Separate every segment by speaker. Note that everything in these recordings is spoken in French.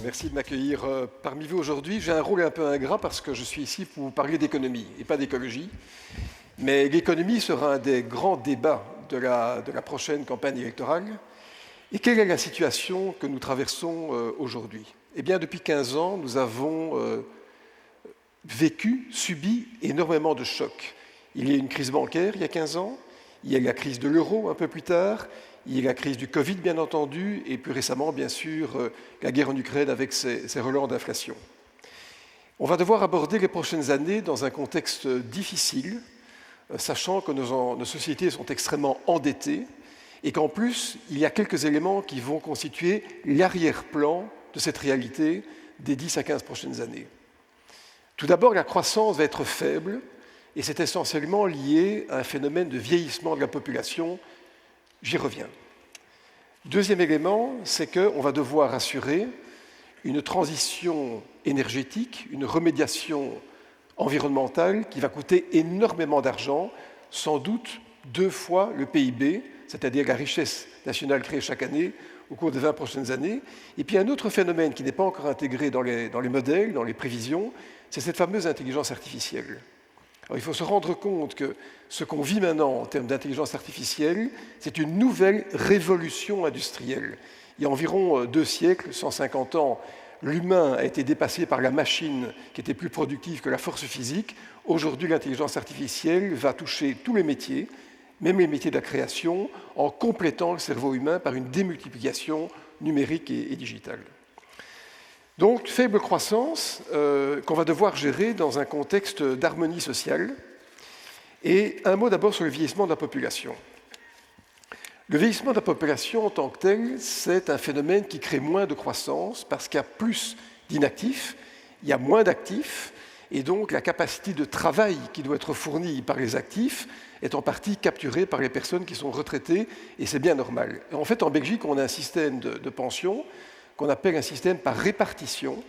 Speaker 1: Merci de m'accueillir parmi vous aujourd'hui. J'ai un rôle un peu ingrat parce que je suis ici pour vous parler d'économie et pas d'écologie. Mais l'économie sera un des grands débats de la prochaine campagne électorale. Et quelle est la situation que nous traversons aujourd'hui? Eh bien, depuis 15 ans, nous avons subi énormément de chocs. Il y a eu une crise bancaire il y a 15 ans, il y a eu la crise de l'euro un peu plus tard, il y a eu la crise du Covid, bien entendu, et plus récemment, bien sûr, la guerre en Ukraine avec ses relents d'inflation. On va devoir aborder les prochaines années dans un contexte difficile, sachant que nos sociétés sont extrêmement endettées et qu'en plus, il y a quelques éléments qui vont constituer l'arrière-plan de cette réalité des 10 à 15 prochaines années. Tout d'abord, la croissance va être faible et c'est essentiellement lié à un phénomène de vieillissement de la population. J'y reviens. Deuxième élément, c'est qu'on va devoir assurer une transition énergétique, une remédiation environnementale qui va coûter énormément d'argent, sans doute 2 fois le PIB, c'est-à-dire la richesse nationale créée chaque année au cours des 20 prochaines années. Et puis un autre phénomène qui n'est pas encore intégré dans les modèles, dans les prévisions, c'est cette fameuse intelligence artificielle. Alors, il faut se rendre compte que ce qu'on vit maintenant en termes d'intelligence artificielle, c'est une nouvelle révolution industrielle. Il y a environ 2 siècles, 150 ans, l'humain a été dépassé par la machine qui était plus productive que la force physique. Aujourd'hui, l'intelligence artificielle va toucher tous les métiers, même les métiers de la création, en complétant le cerveau humain par une démultiplication numérique et digitale. Donc, faible croissance qu'on va devoir gérer dans un contexte d'harmonie sociale. Et un mot d'abord sur le vieillissement de la population. Le vieillissement de la population en tant que tel, c'est un phénomène qui crée moins de croissance parce qu'il y a plus d'inactifs, il y a moins d'actifs, et donc la capacité de travail qui doit être fournie par les actifs est en partie capturée par les personnes qui sont retraitées, et c'est bien normal. Et en fait, en Belgique, on a un système de pension qu'on appelle un système par répartition.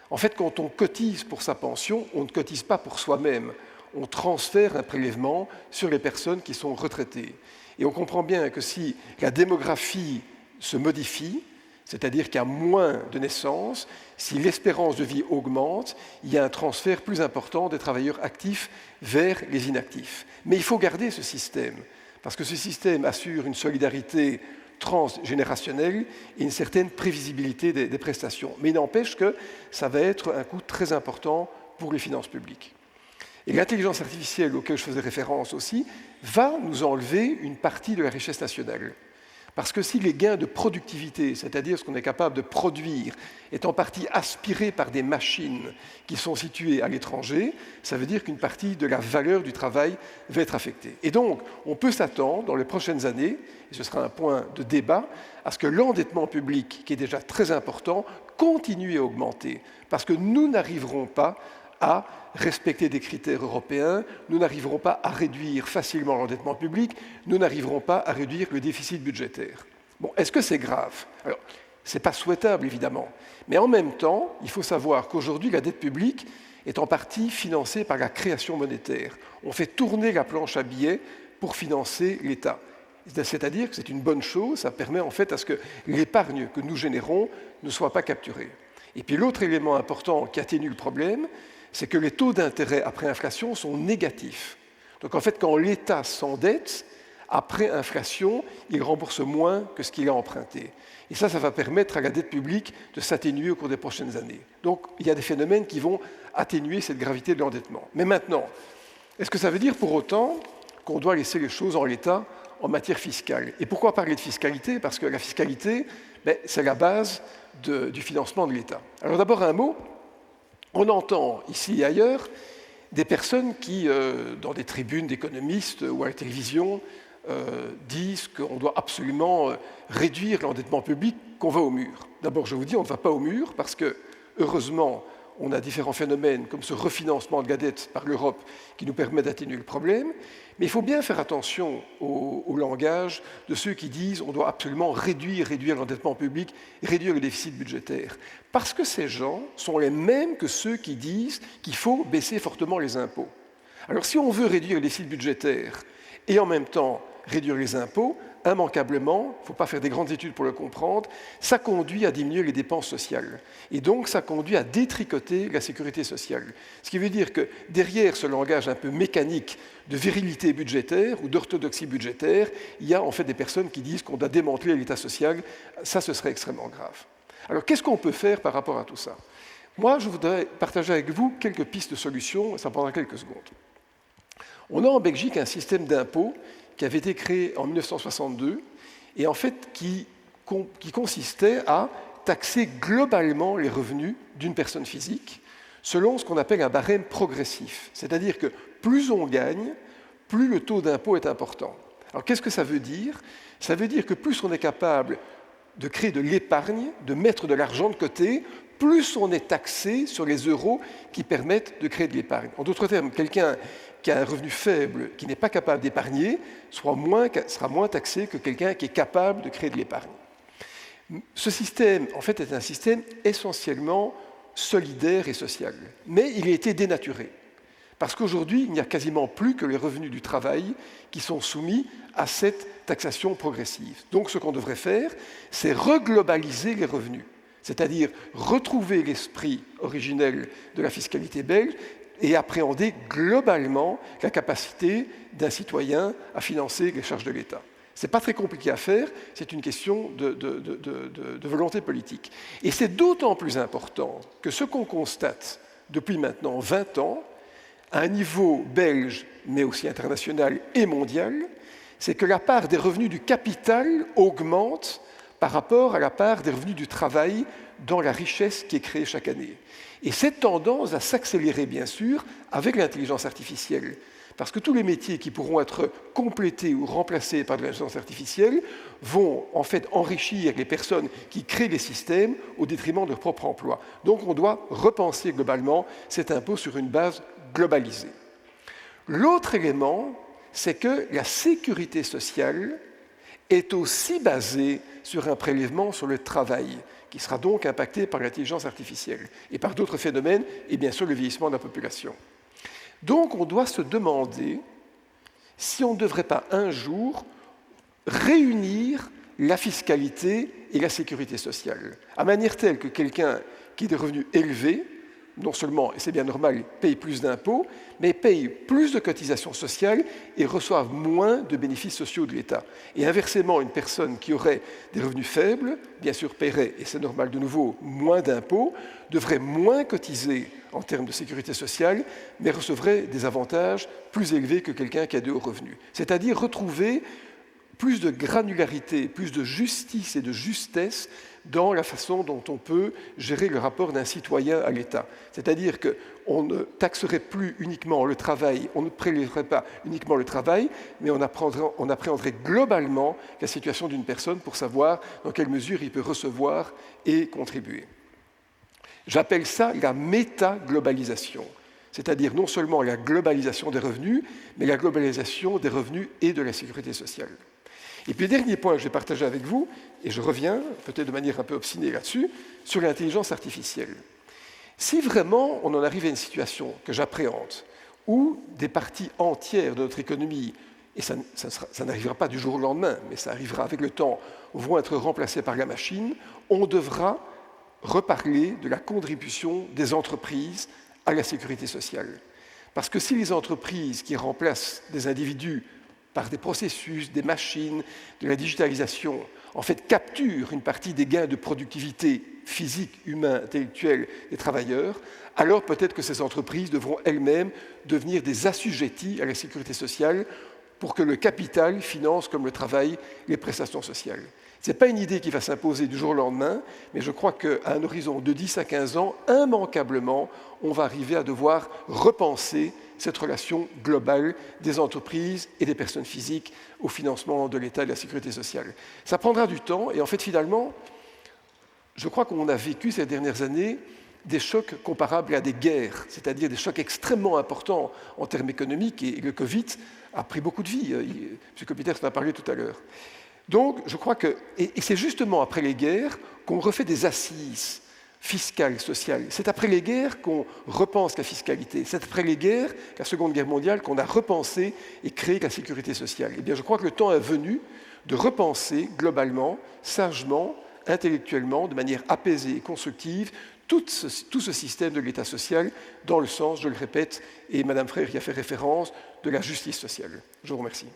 Speaker 1: En fait, quand on cotise pour sa pension, on ne cotise pas pour soi-même, on transfère un prélèvement sur les personnes qui sont retraitées. Et on comprend bien que si la démographie se modifie, c'est-à-dire qu'il y a moins de naissances, si l'espérance de vie augmente, il y a un transfert plus important des travailleurs actifs vers les inactifs. Mais il faut garder ce système, parce que ce système assure une solidarité transgénérationnelle et une certaine prévisibilité des prestations. Mais il n'empêche que ça va être un coût très important pour les finances publiques. Et l'intelligence artificielle, auquel je faisais référence aussi, va nous enlever une partie de la richesse nationale. Parce que si les gains de productivité, c'est-à-dire ce qu'on est capable de produire, est en partie aspiré par des machines qui sont situées à l'étranger, ça veut dire qu'une partie de la valeur du travail va être affectée. Et donc, on peut s'attendre, dans les prochaines années, et ce sera un point de débat, à ce que l'endettement public, qui est déjà très important, continue à augmenter. Parce que nous n'arriverons pas à respecter des critères européens, nous n'arriverons pas à réduire facilement l'endettement public, nous n'arriverons pas à réduire le déficit budgétaire. Bon, est-ce que c'est grave? Alors, ce n'est pas souhaitable, évidemment. Mais en même temps, il faut savoir qu'aujourd'hui, la dette publique est en partie financée par la création monétaire. On fait tourner la planche à billets pour financer l'État. C'est-à-dire que c'est une bonne chose, ça permet en fait à ce que l'épargne que nous générons ne soit pas capturée. Et puis l'autre élément important qui atténue le problème, c'est que les taux d'intérêt après inflation sont négatifs. Donc en fait, quand l'État s'endette, après inflation, il rembourse moins que ce qu'il a emprunté. Et ça va permettre à la dette publique de s'atténuer au cours des prochaines années. Donc il y a des phénomènes qui vont atténuer cette gravité de l'endettement. Mais maintenant, est-ce que ça veut dire pour autant qu'on doit laisser les choses en l'état en matière fiscale? Et pourquoi parler de fiscalité? Parce que la fiscalité, c'est la base du financement de l'État. Alors d'abord un mot. On entend ici et ailleurs des personnes qui, dans des tribunes d'économistes ou à la télévision, disent qu'on doit absolument réduire l'endettement public, qu'on va au mur. D'abord, je vous dis, on ne va pas au mur parce que, heureusement, on a différents phénomènes comme ce refinancement de la dette par l'Europe qui nous permet d'atténuer le problème. Mais il faut bien faire attention au langage de ceux qui disent qu'on doit absolument réduire l'endettement public, réduire le déficit budgétaire. Parce que ces gens sont les mêmes que ceux qui disent qu'il faut baisser fortement les impôts. Alors si on veut réduire le déficit budgétaire et en même temps réduire les impôts, immanquablement, il ne faut pas faire des grandes études pour le comprendre, ça conduit à diminuer les dépenses sociales. Et donc, ça conduit à détricoter la sécurité sociale. Ce qui veut dire que derrière ce langage un peu mécanique de virilité budgétaire ou d'orthodoxie budgétaire, il y a en fait des personnes qui disent qu'on doit démanteler l'État social. Ça, ce serait extrêmement grave. Alors, qu'est-ce qu'on peut faire par rapport à tout ça? Moi, je voudrais partager avec vous quelques pistes de solutions, et ça prendra quelques secondes. On a en Belgique un système d'impôt qui avait été créé en 1962 et en fait qui consistait à taxer globalement les revenus d'une personne physique selon ce qu'on appelle un barème progressif. C'est-à-dire que plus on gagne, plus le taux d'impôt est important. Alors qu'est-ce que ça veut dire? Ça veut dire que plus on est capable de créer de l'épargne, de mettre de l'argent de côté, plus on est taxé sur les euros qui permettent de créer de l'épargne. En d'autres termes, quelqu'un qui a un revenu faible, qui n'est pas capable d'épargner, sera moins taxé que quelqu'un qui est capable de créer de l'épargne. Ce système, en fait, est un système essentiellement solidaire et social, mais il a été dénaturé. Parce qu'aujourd'hui, il n'y a quasiment plus que les revenus du travail qui sont soumis à cette taxation progressive. Donc ce qu'on devrait faire, c'est reglobaliser les revenus, c'est-à-dire retrouver l'esprit originel de la fiscalité belge et appréhender globalement la capacité d'un citoyen à financer les charges de l'État. Ce n'est pas très compliqué à faire, c'est une question de volonté politique. Et c'est d'autant plus important que ce qu'on constate depuis maintenant 20 ans, à un niveau belge, mais aussi international et mondial, c'est que la part des revenus du capital augmente par rapport à la part des revenus du travail dans la richesse qui est créée chaque année. Et cette tendance va s'accélérer, bien sûr, avec l'intelligence artificielle. Parce que tous les métiers qui pourront être complétés ou remplacés par de l'intelligence artificielle vont en fait enrichir les personnes qui créent les systèmes au détriment de leur propre emploi. Donc on doit repenser globalement cet impôt sur une base globalisée. L'autre élément, c'est que la sécurité sociale est aussi basée sur un prélèvement sur le travail, qui sera donc impacté par l'intelligence artificielle et par d'autres phénomènes, et bien sûr le vieillissement de la population. Donc on doit se demander si on ne devrait pas un jour réunir la fiscalité et la sécurité sociale, à manière telle que quelqu'un qui a des revenus élevés, non seulement, et c'est bien normal, paye plus d'impôts, mais paye plus de cotisations sociales et reçoive moins de bénéfices sociaux de l'État. Et inversement, une personne qui aurait des revenus faibles, bien sûr paierait, et c'est normal de nouveau, moins d'impôts, devrait moins cotiser en termes de sécurité sociale, mais recevrait des avantages plus élevés que quelqu'un qui a de hauts revenus. C'est-à-dire retrouver plus de granularité, plus de justice et de justesse dans la façon dont on peut gérer le rapport d'un citoyen à l'État. C'est-à-dire qu'on ne taxerait plus uniquement le travail, on ne prélèverait pas uniquement le travail, mais on appréhenderait globalement la situation d'une personne pour savoir dans quelle mesure il peut recevoir et contribuer. J'appelle ça la méta-globalisation, c'est-à-dire non seulement la globalisation des revenus, mais la globalisation des revenus et de la sécurité sociale. Et puis le dernier point que je vais partager avec vous, et je reviens peut-être de manière un peu obstinée là-dessus, sur l'intelligence artificielle. Si vraiment on en arrive à une situation que j'appréhende, où des parties entières de notre économie, et ça n'arrivera pas du jour au lendemain, mais ça arrivera avec le temps, vont être remplacées par la machine, on devra reparler de la contribution des entreprises à la sécurité sociale. Parce que si les entreprises qui remplacent des individus par des processus, des machines, de la digitalisation, en fait capturent une partie des gains de productivité physique, humain, intellectuelle des travailleurs, alors peut-être que ces entreprises devront elles-mêmes devenir des assujettis à la sécurité sociale pour que le capital finance, comme le travail, les prestations sociales. Ce n'est pas une idée qui va s'imposer du jour au lendemain, mais je crois qu'à un horizon de 10 à 15 ans, immanquablement, on va arriver à devoir repenser cette relation globale des entreprises et des personnes physiques au financement de l'État et de la sécurité sociale. Ça prendra du temps, et en fait, finalement, je crois qu'on a vécu ces dernières années des chocs comparables à des guerres, c'est-à-dire des chocs extrêmement importants en termes économiques, et le Covid a pris beaucoup de vies. M. Kopiters en a parlé tout à l'heure. Donc, je crois que, et c'est justement après les guerres qu'on refait des assises fiscales, sociales. C'est après les guerres qu'on repense la fiscalité. C'est après les guerres, la Seconde Guerre mondiale, qu'on a repensé et créé la sécurité sociale. Eh bien, je crois que le temps est venu de repenser globalement, sagement, intellectuellement, de manière apaisée et constructive, tout ce système de l'État social dans le sens, je le répète, et Madame Frère y a fait référence, de la justice sociale. Je vous remercie.